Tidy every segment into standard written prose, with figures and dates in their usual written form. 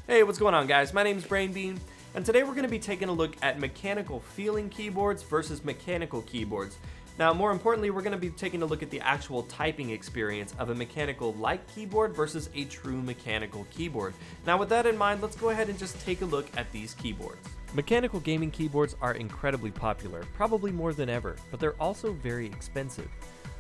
Hey, what's going on, guys? My name is BrainBean, and today we're going to be taking a look at mechanical feeling keyboards versus mechanical keyboards. Now, more importantly, we're going to be taking a look at the actual typing experience of a mechanical-like keyboard versus a true mechanical keyboard. Now, with that in mind, let's go ahead and just take a look at these keyboards. Mechanical gaming keyboards are incredibly popular, probably more than ever, but they're also very expensive.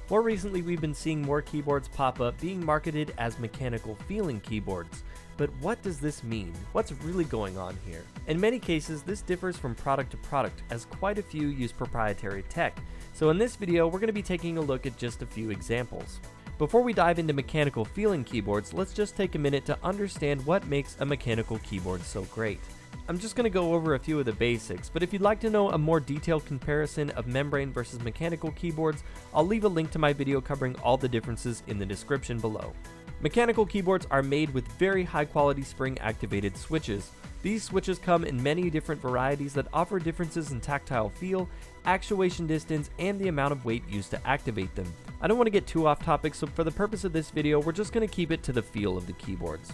More recently, we've been seeing more keyboards pop up being marketed as mechanical feeling keyboards. But what does this mean? What's really going on here? In many cases, this differs from product to product, as quite a few use proprietary tech. So in this video, we're going to be taking a look at just a few examples. Before we dive into mechanical feeling keyboards, let's just take a minute to understand what makes a mechanical keyboard so great. I'm just going to go over a few of the basics, but if you'd like to know a more detailed comparison of membrane versus mechanical keyboards, I'll leave a link to my video covering all the differences in the description below. Mechanical keyboards are made with very high quality spring activated switches. These switches come in many different varieties that offer differences in tactile feel, actuation distance, and the amount of weight used to activate them. I don't want to get too off topic, so for the purpose of this video, we're just going to keep it to the feel of the keyboards.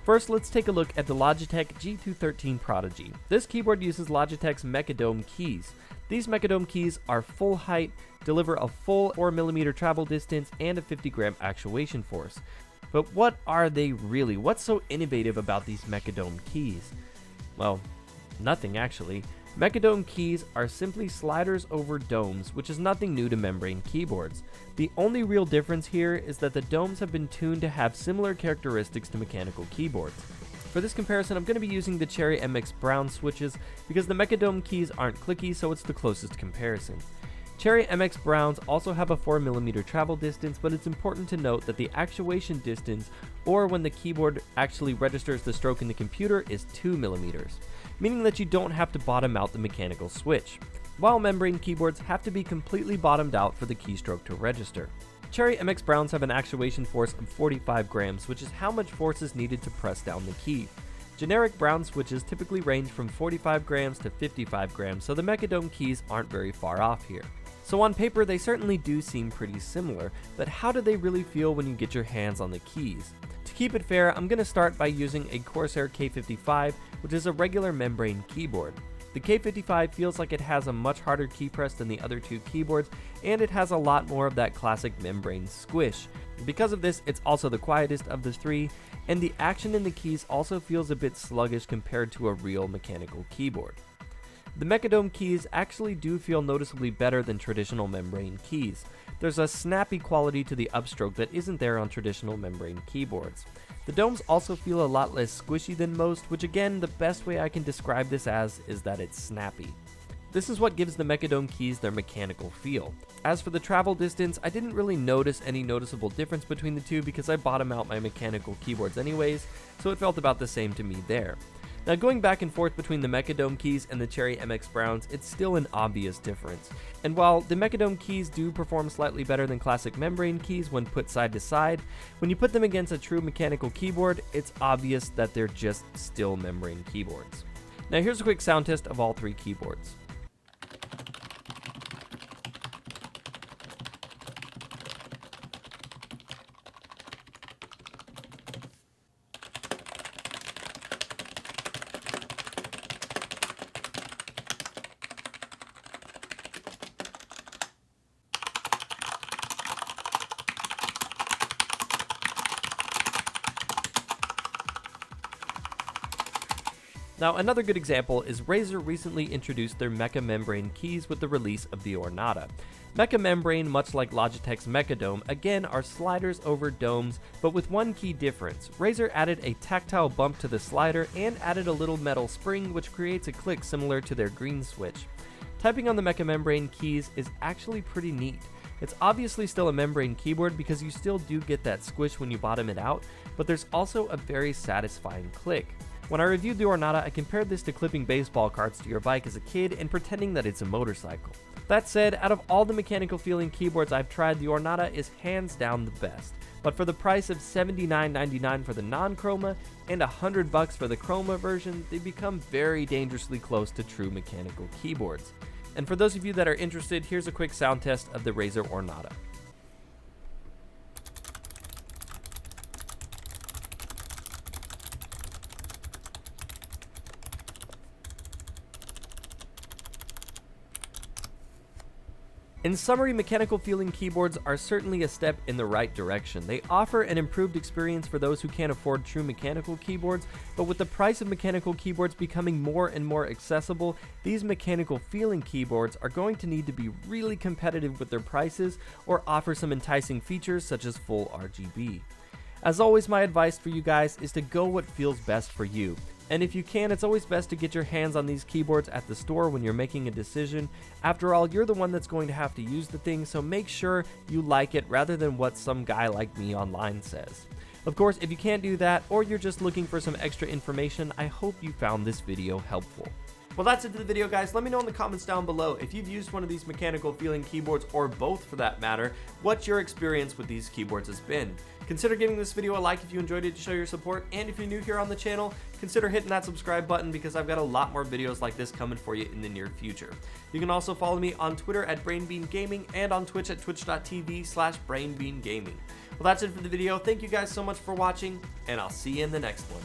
First, let's take a look at the Logitech G213 Prodigy. This keyboard uses Logitech's Mechadome keys. These Mechadome keys are full height, deliver a full 4mm travel distance, and a 50-gram actuation force. But what are they really? What's so innovative about these Mechadome keys? Well, nothing actually. Mechadome keys are simply sliders over domes, which is nothing new to membrane keyboards. The only real difference here is that the domes have been tuned to have similar characteristics to mechanical keyboards. For this comparison, I'm going to be using the Cherry MX Brown switches because the Mechadome keys aren't clicky, so it's the closest comparison. Cherry MX Browns also have a 4mm travel distance, but it's important to note that the actuation distance, or when the keyboard actually registers the stroke in the computer, is 2mm, meaning that you don't have to bottom out the mechanical switch, while membrane keyboards have to be completely bottomed out for the keystroke to register. Cherry MX Browns have an actuation force of 45 grams, which is how much force is needed to press down the key. Generic Brown switches typically range from 45 grams to 55 grams, so the Mechadome keys aren't very far off here. So on paper, they certainly do seem pretty similar, but how do they really feel when you get your hands on the keys? To keep it fair, I'm going to start by using a Corsair K55, which is a regular membrane keyboard. The K55 feels like it has a much harder key press than the other two keyboards, and it has a lot more of that classic membrane squish. Because of this, it's also the quietest of the three, and the action in the keys also feels a bit sluggish compared to a real mechanical keyboard. The Mechadome keys actually do feel noticeably better than traditional membrane keys. There's a snappy quality to the upstroke that isn't there on traditional membrane keyboards. The domes also feel a lot less squishy than most, which again, the best way I can describe this as is that it's snappy. This is what gives the Mechadome keys their mechanical feel. As for the travel distance, I didn't really notice any noticeable difference between the two because I bottom out my mechanical keyboards anyways, so it felt about the same to me there. Now, going back and forth between the Mechadome keys and the Cherry MX Browns, it's still an obvious difference. And while the Mechadome keys do perform slightly better than classic membrane keys when put side to side, when you put them against a true mechanical keyboard, it's obvious that they're just still membrane keyboards. Now here's a quick sound test of all three keyboards. Now, another good example is Razer recently introduced their Mecha Membrane keys with the release of the Ornata. Mecha Membrane, much like Logitech's Mechadome, again are sliders over domes, but with one key difference. Razer added a tactile bump to the slider and added a little metal spring which creates a click similar to their green switch. Typing on the Mecha Membrane keys is actually pretty neat. It's obviously still a membrane keyboard because you still do get that squish when you bottom it out, but there's also a very satisfying click. When I reviewed the Ornata, I compared this to clipping baseball cards to your bike as a kid and pretending that it's a motorcycle. That said, out of all the mechanical feeling keyboards I've tried, the Ornata is hands down the best. But for the price of $79.99 for the non-chroma and $100 for the chroma version, they become very dangerously close to true mechanical keyboards. And for those of you that are interested, here's a quick sound test of the Razer Ornata. In summary, mechanical feeling keyboards are certainly a step in the right direction. They offer an improved experience for those who can't afford true mechanical keyboards, but with the price of mechanical keyboards becoming more and more accessible, these mechanical feeling keyboards are going to need to be really competitive with their prices or offer some enticing features such as full RGB. As always, my advice for you guys is to go what feels best for you. And if you can, it's always best to get your hands on these keyboards at the store when you're making a decision. After all, you're the one that's going to have to use the thing, so make sure you like it rather than what some guy like me online says. Of course, if you can't do that, or you're just looking for some extra information, I hope you found this video helpful. Well, that's it for the video, guys. Let me know in the comments down below if you've used one of these mechanical feeling keyboards, or both for that matter, what your experience with these keyboards has been. Consider giving this video a like if you enjoyed it to show your support, and if you're new here on the channel, consider hitting that subscribe button because I've got a lot more videos like this coming for you in the near future. You can also follow me on Twitter at BrainBeanGaming and on Twitch at twitch.tv/BrainBeanGaming. Well, that's it for the video. Thank you guys so much for watching, and I'll see you in the next one.